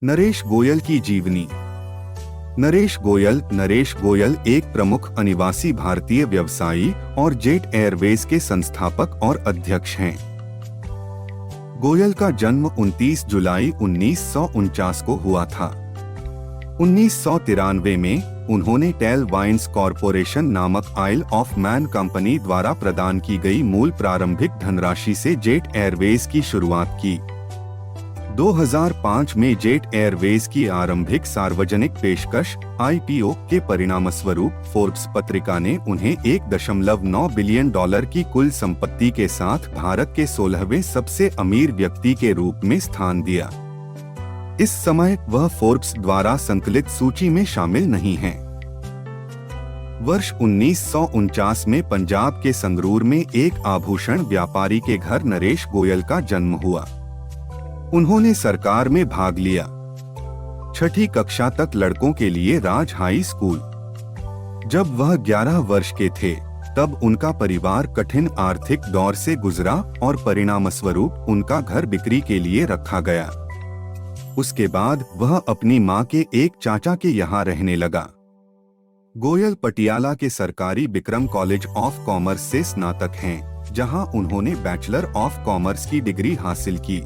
नरेश गोयल की जीवनी। नरेश गोयल एक प्रमुख अनिवासी भारतीय व्यवसायी और जेट एयरवेज के संस्थापक और अध्यक्ष हैं। गोयल का जन्म 29 जुलाई 1949 को हुआ था। 1993 में उन्होंने टेल वाइन्स कॉरपोरेशन नामक आइल ऑफ मैन कंपनी द्वारा प्रदान की गई मूल प्रारंभिक धनराशि से जेट एयरवेज की शुरुआत की। 2005 में जेट एयरवेज की आरंभिक सार्वजनिक पेशकश IPO के परिणामस्वरूप फोर्ब्स पत्रिका ने उन्हें $1.9 बिलियन की कुल संपत्ति के साथ भारत के 16वें सबसे अमीर व्यक्ति के रूप में स्थान दिया। इस समय वह फोर्ब्स द्वारा संकलित सूची में शामिल नहीं हैं। वर्ष 1949 में पंजाब के संगरूर में एक आभूषण व्यापारी के घर नरेश गोयल का जन्म हुआ। उन्होंने सरकार में भाग लिया। छठी कक्षा तक लड़कों के लिए राज हाई स्कूल। जब वह 11 वर्ष के थे तब उनका परिवार कठिन आर्थिक दौर से गुजरा और परिणामस्वरूप उनका घर बिक्री के लिए रखा गया। उसके बाद वह अपनी मां के एक चाचा के यहाँ रहने लगा। गोयल पटियाला के सरकारी बिक्रम कॉलेज ऑफ कॉमर्स से स्नातक हैं, जहां उन्होंने बैचलर ऑफ कॉमर्स की डिग्री हासिल की।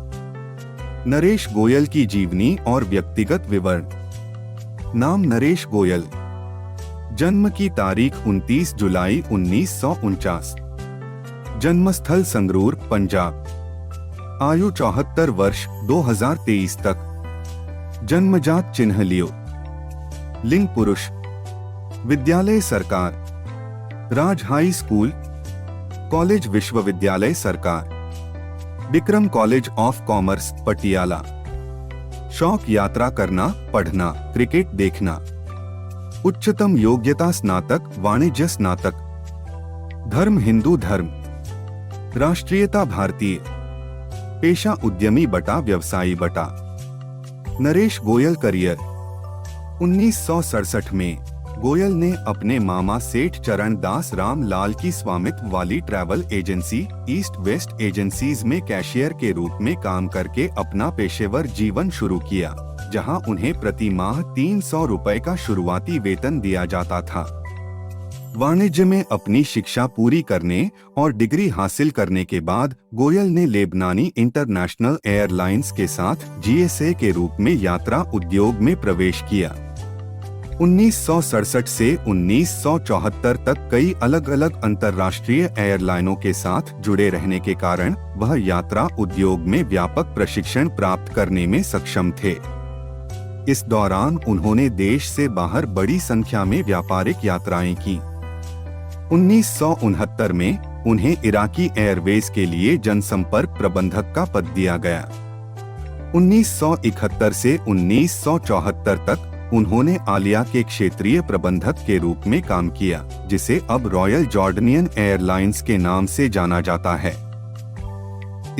नरेश गोयल की जीवनी और व्यक्तिगत विवरण। नाम नरेश गोयल। जन्म की तारीख 29 जुलाई 1949। जन्मस्थल संगरूर, पंजाब। आयु 74 वर्ष 2023 तक। जन्मजात चिन्ह लियो। लिंग पुरुष। विद्यालय सरकार, राज हाई स्कूल, कॉलेज विश्वविद्यालय सरकार, Bikram college of commerce, Patiala. शौक यात्रा करना, पढ़ना, क्रिकेट देखना। उच्चतम योग्यता स्नातक, वाणिज्य स्नातक। धर्म हिंदू धर्म। राष्ट्रीयता भारतीय। पेशा उद्यमी बटा व्यवसायी बटा। नरेश गोयल करियर। 1967 में गोयल ने अपने मामा सेठ चरण दास राम लाल की स्वामित्व वाली travel agency east west agencies में कैशियर के रूप में काम करके अपना पेशेवर जीवन शुरू किया, जहां उन्हें प्रति माह 300 रुपए का शुरुआती वेतन दिया जाता था। वाणिज्य में अपनी शिक्षा पूरी करने और डिग्री हासिल करने के बाद गोयल ने लेबनानी इंटरनेशनल एयरलाइंस के साथ GSA के रूप में यात्रा उद्योग में प्रवेश किया। 1967 से 1974 तक कई अलग अलग अंतर्राष्ट्रीय एयरलाइनों के साथ जुड़े रहने के कारण वह यात्रा उद्योग में व्यापक प्रशिक्षण प्राप्त करने में सक्षम थे। इस दौरान उन्होंने देश से बाहर बड़ी संख्या में व्यापारिक यात्राएं की। 1969 में उन्हें इराकी एयरवेज के लिए जनसंपर्क प्रबंधक का पद दिया गया। 1971 से 1974 तक उन्होंने आलिया के क्षेत्रीय प्रबंधक के रूप में काम किया, जिसे अब रॉयल जॉर्डनियन एयरलाइंस के नाम से जाना जाता है।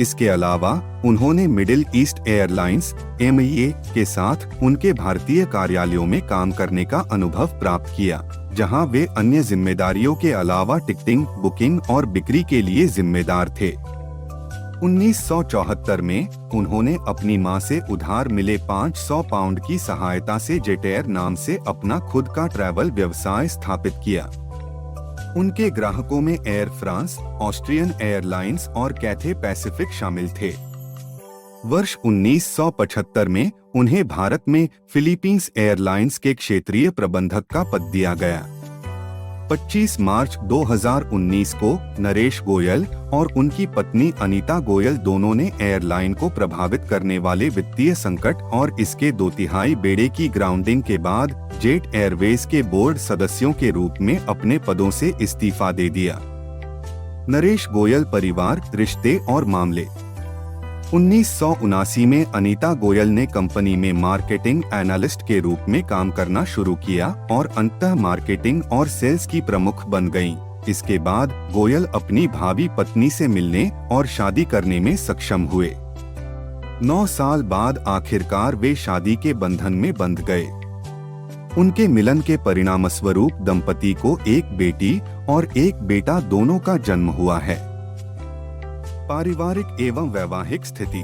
इसके अलावा उन्होंने मिडिल ईस्ट एयरलाइंस MEA के साथ उनके भारतीय कार्यालयों में काम करने का अनुभव प्राप्त किया, जहां वे अन्य जिम्मेदारियों के अलावा टिकटिंग, बुकिंग और बिक्री के लिए जिम्मेदार थे। 1974 में उन्होंने अपनी मां से उधार मिले 500 पाउंड की सहायता से जेटएयर नाम से अपना खुद का ट्रैवल व्यवसाय स्थापित किया। उनके ग्राहकों में एयर फ्रांस, ऑस्ट्रियन एयरलाइंस और कैथे पैसिफिक शामिल थे। वर्ष 1975 में उन्हें भारत में फिलीपींस एयरलाइंस के क्षेत्रीय प्रबंधक का पद दिया गया। 25 मार्च 2019 को नरेश गोयल और उनकी पत्नी अनीता गोयल दोनों ने एयरलाइन को प्रभावित करने वाले वित्तीय संकट और इसके 2/3 बेड़े की ग्राउंडिंग के बाद जेट एयरवेज के बोर्ड सदस्यों के रूप में अपने पदों से इस्तीफा दे दिया। नरेश गोयल परिवार, रिश्ते और मामले। 1979 में अनीता गोयल ने कंपनी में मार्केटिंग एनालिस्ट के रूप में काम करना शुरू किया और अंततः मार्केटिंग और सेल्स की प्रमुख बन गईं। इसके बाद गोयल अपनी भावी पत्नी से मिलने और शादी करने में सक्षम हुए। 9 साल बाद आखिरकार वे शादी के बंधन में बंध गए। उनके मिलन के परिणामस्वरूप दंपति को एक बेटी और एक बेटा दोनों का जन्म हुआ है। पारिवारिक एवं वैवाहिक स्थिति।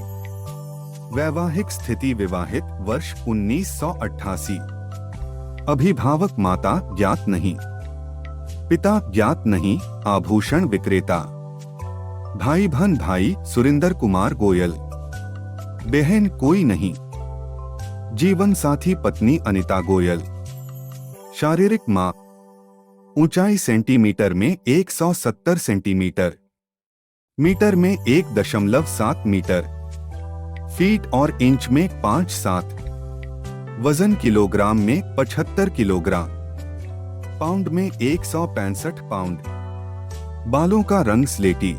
वैवाहिक स्थिति विवाहित, वर्ष 1988। अभिभावक माता ज्ञात नहीं, पिता ज्ञात नहीं, आभूषण विक्रेता। भाई बहन भाई सुरेंद्र कुमार गोयल, बहन कोई नहीं। जीवन साथी पत्नी अनिता गोयल। शारीरिक माप, ऊंचाई सेंटीमीटर में 170 सेंटीमीटर, मीटर में 1.7 मीटर, फीट और इंच में 5-7, वजन किलोग्राम में 75 किलोग्राम, पाउंड में 165 पाउंड। बालों का रंग स्लेटी,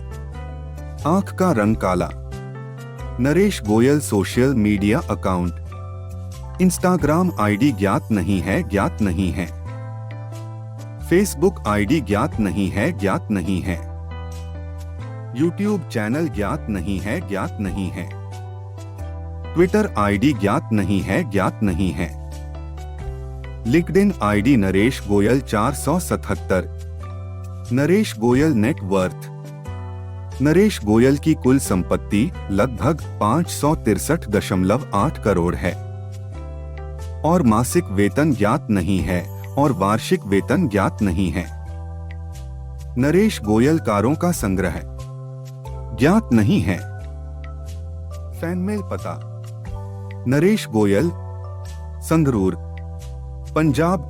आंख का रंग काला। Naresh Goyal social media account, Instagram ID ज्ञात नहीं है, ज्ञात नहीं है। फेसबुक आईडी ज्ञात नहीं है, ज्ञात नहीं है। यूट्यूब चैनल ज्ञात नहीं है, ज्ञात नहीं है। ट्विटर आईडी ज्ञात नहीं है, ज्ञात नहीं है। LinkedIn ID Naresh Goyal 477। Naresh Goyal net worth. Naresh Goyal की कुल संपत्ति लगभग 563.8 करोड़ है और मासिक वेतन ज्ञात नहीं है और वार्षिक वेतन ज्ञात नहीं है। नरेश गोयल कारों का संग्रह ज्ञात नहीं है। फैनमेल पता, नरेश गोयल, संगरूर, पंजाब